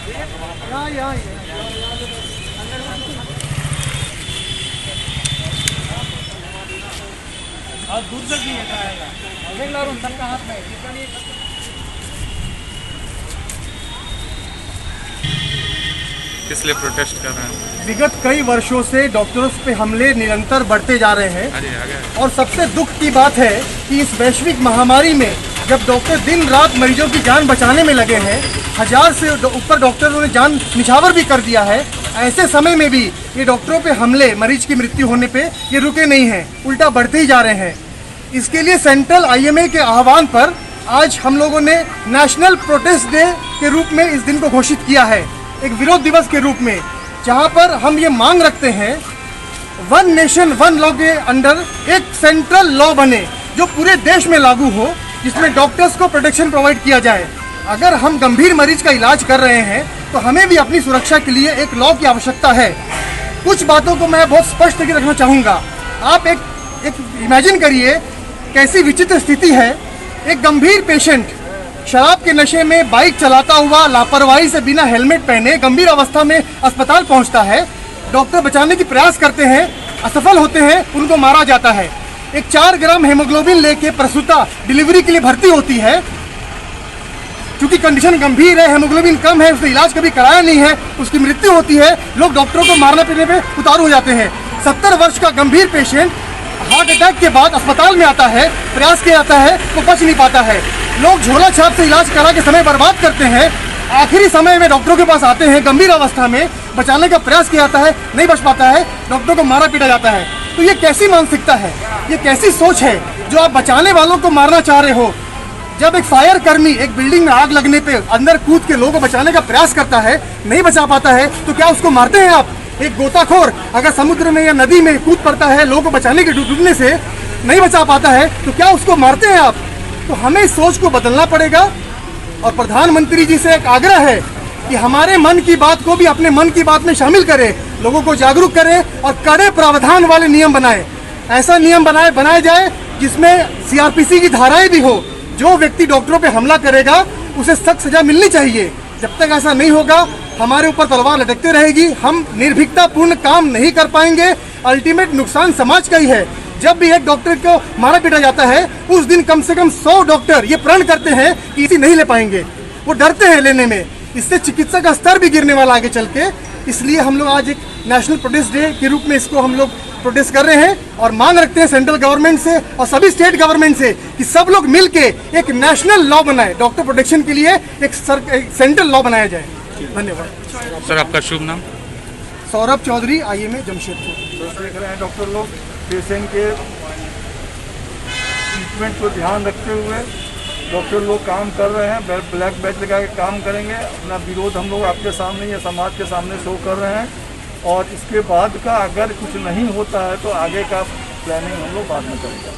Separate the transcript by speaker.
Speaker 1: दूर से भी हाथ में
Speaker 2: किस लिए प्रोटेस्ट कर रहे हैं?
Speaker 3: विगत कई वर्षों से डॉक्टर्स पे हमले निरंतर बढ़ते जा रहे हैं और सबसे दुख की बात है कि इस वैश्विक महामारी में जब डॉक्टर दिन रात मरीजों की जान बचाने में लगे हैं, 1000 से ऊपर डॉक्टरों ने जान निछावर भी कर दिया है, ऐसे समय में भी ये डॉक्टरों पे हमले, मरीज की मृत्यु होने पे ये रुके नहीं हैं, उल्टा बढ़ते ही जा रहे हैं। इसके लिए सेंट्रल IMA के आह्वान पर आज हम लोगों ने नेशनल प्रोटेस्ट डे के रूप में इस दिन को घोषित किया है, एक विरोध दिवस के रूप में, जहां पर हम ये मांग रखते हैं वन नेशन वन लॉ के अंडर एक सेंट्रल लॉ बने जो पूरे देश में लागू हो, जिसमें डॉक्टर्स को प्रोटेक्शन प्रोवाइड किया जाए। अगर हम गंभीर मरीज का इलाज कर रहे हैं तो हमें भी अपनी सुरक्षा के लिए एक लॉ की आवश्यकता है। कुछ बातों को मैं बहुत स्पष्ट करके रखना चाहूँगा। आप एक इमेजिन करिए कैसी विचित्र स्थिति है। एक गंभीर पेशेंट शराब के नशे में बाइक चलाता हुआ लापरवाही से बिना हेलमेट पहने गंभीर अवस्था में अस्पताल पहुंचता है। डॉक्टर बचाने की प्रयास करते हैं, असफल होते हैं, उनको मारा जाता है। एक 4 ग्राम हेमोग्लोबिन लेके प्रसूता डिलीवरी के लिए भर्ती होती है, क्योंकि कंडीशन गंभीर है, हेमोग्लोबिन कम है, उसने इलाज कभी कराया नहीं है, उसकी मृत्यु होती है। लोग डॉक्टरों को मारने पीटने पे उतारू हो जाते हैं। 70 वर्ष का गंभीर पेशेंट हार्ट अटैक के बाद अस्पताल में आता है, प्रयास किया जाता है, वो बच नहीं पाता है। लोग झोला छाप से इलाज करा के समय बर्बाद करते हैं, आखिरी समय में डॉक्टरों के पास आते हैं, गंभीर अवस्था में बचाने का प्रयास किया जाता है, नहीं बच पाता है, डॉक्टरों को मारा पीटा जाता है। तो ये कैसी मानसिकता है, ये कैसी सोच है जो आप बचाने वालों को मारना चाह रहे हो? जब एक फायर कर्मी एक बिल्डिंग में आग लगने पे अंदर कूद के लोगों को बचाने का प्रयास करता है, नहीं बचा पाता है, तो क्या उसको मारते हैं आप? एक गोताखोर अगर समुद्र में या नदी में कूद पड़ता है लोगों को बचाने के डूबने से, नहीं बचा पाता है, तो क्या उसको मारते हैं आप? तो हमें इस सोच को बदलना पड़ेगा। और प्रधानमंत्री जी से एक आग्रह है कि हमारे मन की बात को भी अपने मन की बात में शामिल करें, लोगों को जागरूक करें और कड़े प्रावधान वाले नियम बनाएं। ऐसा नियम बनाया जाए जिसमें CRPC की धाराएं भी हो। जो व्यक्ति डॉक्टरों पे हमला करेगा उसे सख्त सजा मिलनी चाहिए। जब तक ऐसा नहीं होगा हमारे ऊपर तलवार लटकती रहेगी, हम निर्भीकतापूर्ण काम नहीं कर पाएंगे। अल्टीमेट नुकसान समाज का ही है। जब भी एक डॉक्टर को मारा पीटा जाता है उस दिन कम से कम 100 डॉक्टर ये प्रण करते हैं कि इसी नहीं ले पाएंगे, वो डरते हैं लेने में। इससे चिकित्सा का स्तर भी गिरने वाला आगे चल के। इसलिए हम लोग आज एक नेशनल प्रोटेस्ट डे के रूप में इसको हम लोग प्रोटेस्ट कर रहे हैं और मांग रखते हैं सेंट्रल गवर्नमेंट से और सभी स्टेट गवर्नमेंट से कि सब लोग मिलके एक नेशनल लॉ बनाए, डॉक्टर प्रोटेक्शन के लिए एक सेंट्रल लॉ बनाया जाए। धन्यवाद
Speaker 2: सर। आपका शुभ नाम?
Speaker 3: सौरभ चौधरी, IMA जमशेदपुर।
Speaker 4: तो देख रहे हैं डॉक्टर लोग पेशेंट के ट्रीटमेंट को ध्यान रखते हुए डॉक्टर लोग काम कर रहे हैं, ब्लैक बैच लगा के काम करेंगे। अपना विरोध हम लोग आपके सामने या समाज के सामने शो कर रहे हैं और इसके बाद का अगर कुछ नहीं होता है तो आगे का प्लानिंग हम लोग बाद में करेंगे।